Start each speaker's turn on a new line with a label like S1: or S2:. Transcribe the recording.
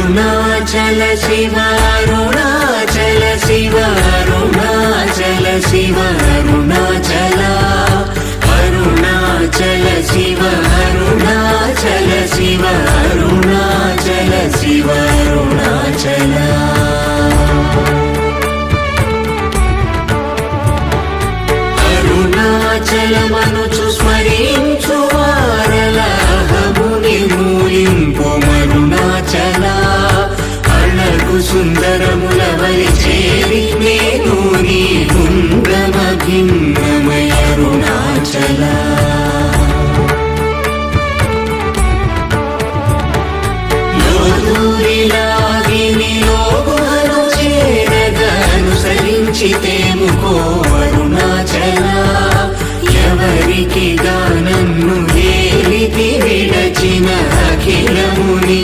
S1: అరుణాచల శివ అరుణాచల శివ అరుణాచల శివ అరుణాచల అరుణాచల శివ అరుణాచల శివ అరుణాచల శివ అరుణాచల అరుణాచలమనుచు స్మరించు వారలహముని మూలింపు మరుణాచల అళగు సుందరముల వలి చేరి నేను నీ గుండ్రమ భిన్నమయ అరుణాచల లోదూరిలాగిని లోగుహను చేరగా అనుసరించితేముకో అరుణాచల ఎవరికి గానన్ను ఏలితి విడచిన అఖిలముని